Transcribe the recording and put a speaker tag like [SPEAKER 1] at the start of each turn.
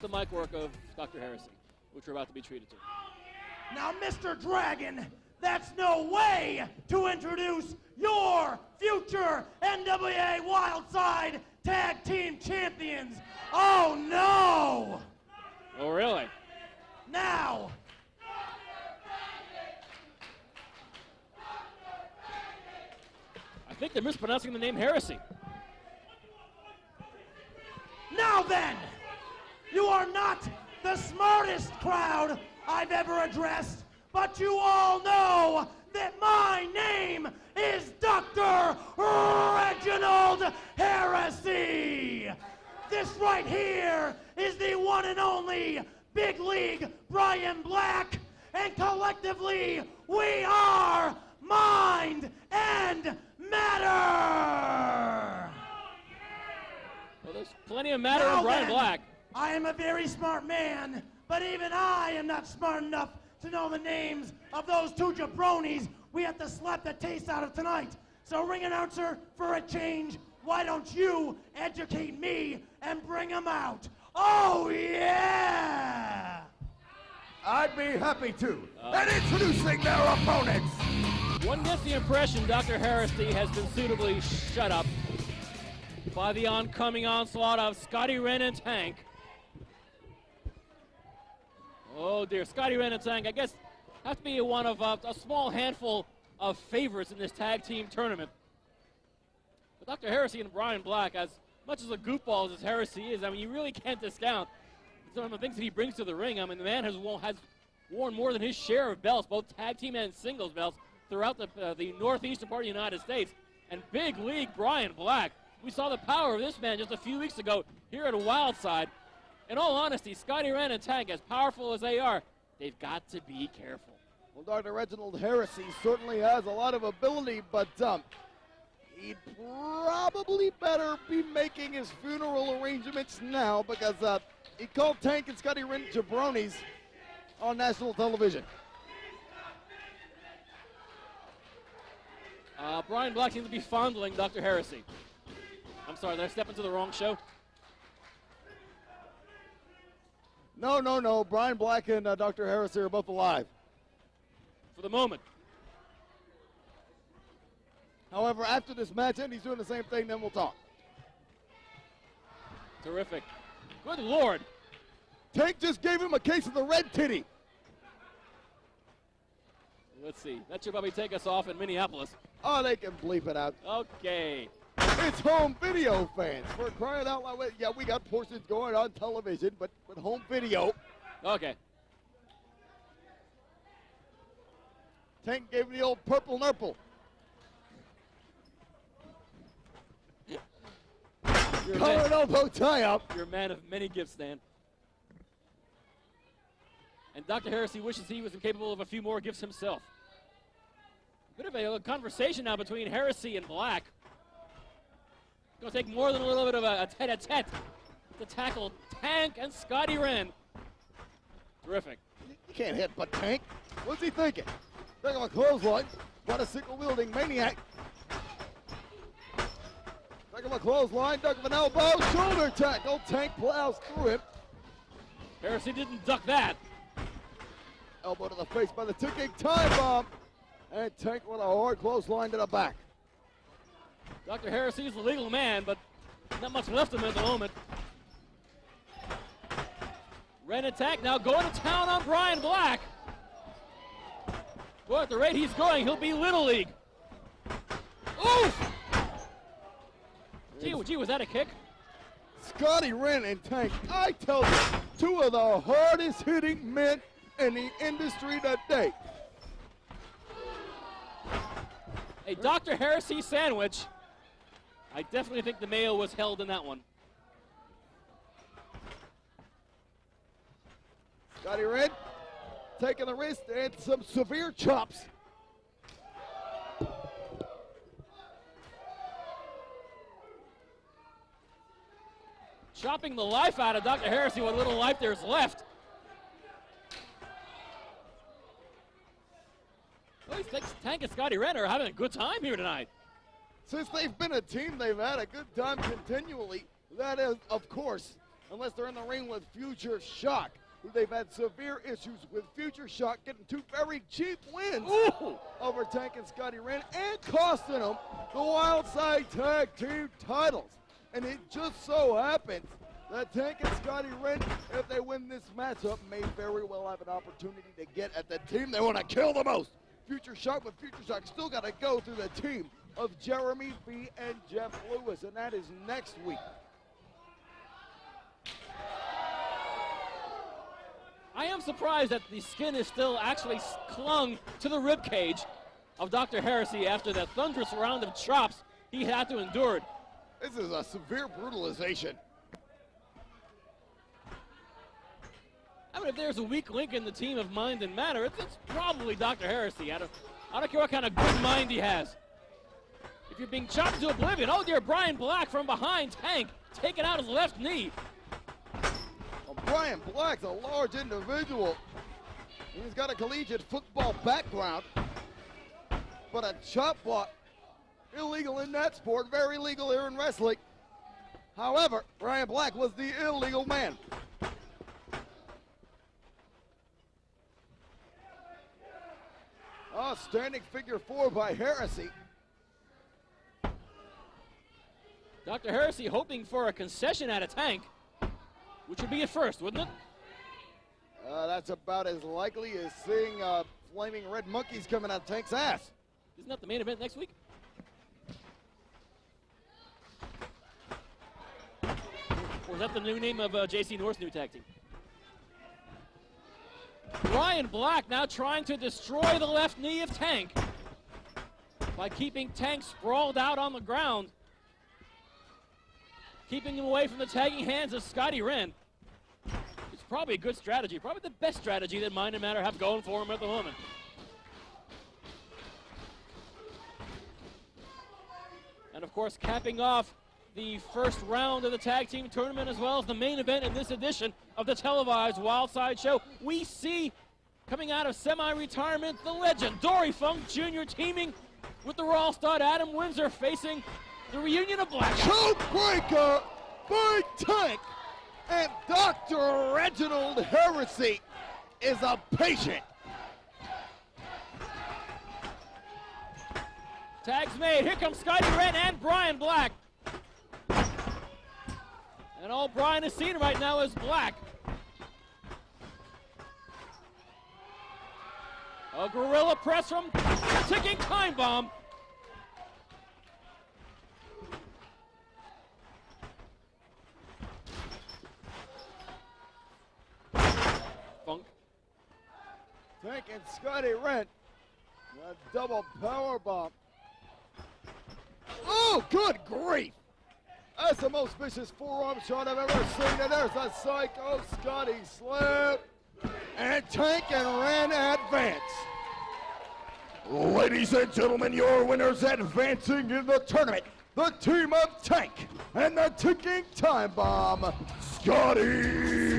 [SPEAKER 1] The mic work of Dr. Heresy, which we're about to be treated to.
[SPEAKER 2] Now, Mr. Dragon, that's no way to introduce your future NWA Wildside Tag Team Champions. Oh, no!
[SPEAKER 1] Oh, really?
[SPEAKER 2] Now,
[SPEAKER 1] I think they're mispronouncing the name Heresy.
[SPEAKER 2] now then, you are not the smartest crowd I've ever addressed, but you all know that my name is Dr. Reginald Heresy. This right here is the one and only Big League Brian Black, and collectively we are Mind and Matter.
[SPEAKER 1] Well, there's plenty of matter
[SPEAKER 2] Now
[SPEAKER 1] in Brian
[SPEAKER 2] then,
[SPEAKER 1] Black.
[SPEAKER 2] I am a very smart man, but even I am not smart enough to know the names of those two jabronis we have to slap the taste out of tonight. So, ring announcer, for a change, why don't you educate me and bring them out? Oh, yeah!
[SPEAKER 3] I'd be happy to. And introducing their opponents.
[SPEAKER 1] One gets the impression Dr. Heresy has been suitably shut up by the oncoming onslaught of Scottie Wrenn and Tank. Oh dear, Scottie Wrenn and Tank, I guess, have to be one of a small handful of favorites in this tag team tournament. But Dr. Heresy and Brian Black, as much as a goofball as Heresy is, I mean, you really can't discount some of the things that he brings to the ring. I mean, the man has worn more than his share of belts, both tag team and singles belts, throughout the northeastern part of the United States. And Big League Brian Black, we saw the power of this man just a few weeks ago here at Wildside. In all honesty, Scottie Wrenn and Tank, as powerful as they are, they've got to be careful.
[SPEAKER 3] Well, Dr. Reginald Heresy certainly has a lot of ability, but he'd probably better be making his funeral arrangements now, because he called Tank and Scottie Wrenn jabronis on national television.
[SPEAKER 1] Brian Black seems to be fondling Dr. Heresy. I'm sorry, did I step into the wrong show?
[SPEAKER 3] No. Brian Black and Dr. Heresy are both alive.
[SPEAKER 1] For the moment.
[SPEAKER 3] However, after this match, and he's doing the same thing, then we'll talk.
[SPEAKER 1] Terrific. Good Lord.
[SPEAKER 3] Tank just gave him a case of the red titty.
[SPEAKER 1] Let's see. That should probably take us off in Minneapolis.
[SPEAKER 3] Oh, they can bleep it out.
[SPEAKER 1] Okay.
[SPEAKER 3] It's home video, fans. For crying out loud. Yeah, we got portions going on television, but with home video.
[SPEAKER 1] Okay.
[SPEAKER 3] Tank gave him the old purple nurple. Collar and elbow tie up.
[SPEAKER 1] You're a man of many gifts, Stan. And Dr. Heresy wishes he was capable of a few more gifts himself. Bit of a conversation now between Heresy and Black. It's going to take more than a little bit of a tete-a-tete to tackle Tank and Scottie Wrenn. Terrific.
[SPEAKER 3] You can't hit but Tank. What's he thinking? Thinking of a clothesline. What a sickle-wielding maniac. Duck of a clothesline, duck of an elbow, shoulder tackle. Tank plows through him.
[SPEAKER 1] Heresy didn't duck that.
[SPEAKER 3] Elbow to the face by the ticking time bomb. And Tank with a hard clothesline to the back.
[SPEAKER 1] Dr. Heresy is the legal man, but not much left of him at the moment. Wrenn and Tank now going to town on Brian Black. Boy, at the rate he's going, he'll be Little League. Oof! Gee, was that a kick?
[SPEAKER 3] Scottie Wrenn and Tank, I tell you, two of the hardest hitting men in the industry today.
[SPEAKER 1] A Dr. Heresy sandwich. I definitely think the mayo was held in that one.
[SPEAKER 3] Scottie Wrenn taking the wrist and some severe chops.
[SPEAKER 1] Chopping the life out of Dr. Heresy, what little life there's left. Well, Tank and Scottie Wrenn are having a good time here tonight.
[SPEAKER 3] Since they've been a team, they've had a good time continually. That is, of course, unless they're in the ring with Future Shock, who they've had severe issues with. Future Shock getting 2 very cheap wins over Tank and Scottie Wrenn and costing them the Wildside Tag Team titles. And it just so happens that Tank and Scottie Wrenn, if they win this matchup, may very well have an opportunity to get at the team they want to kill the most. Future Shock, but Future Shock still got to go through the team of Jeremy B and Jeff Lewis, and that is next week.
[SPEAKER 1] I am surprised that the skin is still actually clung to the rib cage of Dr. Heresy after that thunderous round of chops he had to endure.
[SPEAKER 3] This is a severe brutalization.
[SPEAKER 1] I mean, if there's a weak link in the team of mind and matter, it's probably Dr. Heresy. I don't care what kind of good mind he has. If you're being chopped to oblivion, oh dear, Brian Black from behind Tank, taking out his left knee.
[SPEAKER 3] Well, Brian Black's a large individual. He's got a collegiate football background, but a chop block, illegal in that sport, very legal here in wrestling. However, Brian Black was the illegal man. Oh, standing figure 4 by Heresy.
[SPEAKER 1] Dr. Heresy hoping for a concession at a Tank, which would be a first, wouldn't it?
[SPEAKER 3] That's about as likely as seeing flaming red monkeys coming out of Tank's ass.
[SPEAKER 1] Isn't that the main event next week? Or is that the new name of JC North's new tag team? Brian Black now trying to destroy the left knee of Tank by keeping Tank sprawled out on the ground, keeping him away from the tagging hands of Scottie Wrenn. It's probably a good strategy, probably the best strategy that Mind and Matter have going for him at the moment. And of course, capping off the first round of the tag team tournament, as well as the main event in this edition of the televised Wildside show, we see coming out of semi-retirement the legend Dory Funk Jr. teaming with the Raw stud Adam Windsor, facing the reunion of Black.
[SPEAKER 3] Chokebreaker by Tank, and Dr. Reginald Heresy is a patient.
[SPEAKER 1] Tags made. Here comes Scottie Wrenn and Brian Black. And all Brian is seeing right now is Black. A gorilla press from the ticking time bomb. Funk.
[SPEAKER 3] Tank and Scottie Wrenn, a double power bomb. Oh, good grief! That's the most vicious forearm shot I've ever seen, and there's a Psycho Scotty slip. And Tank and Wrenn advance. Ladies and gentlemen, your winners advancing in the tournament, the team of Tank and the ticking time bomb, Scottie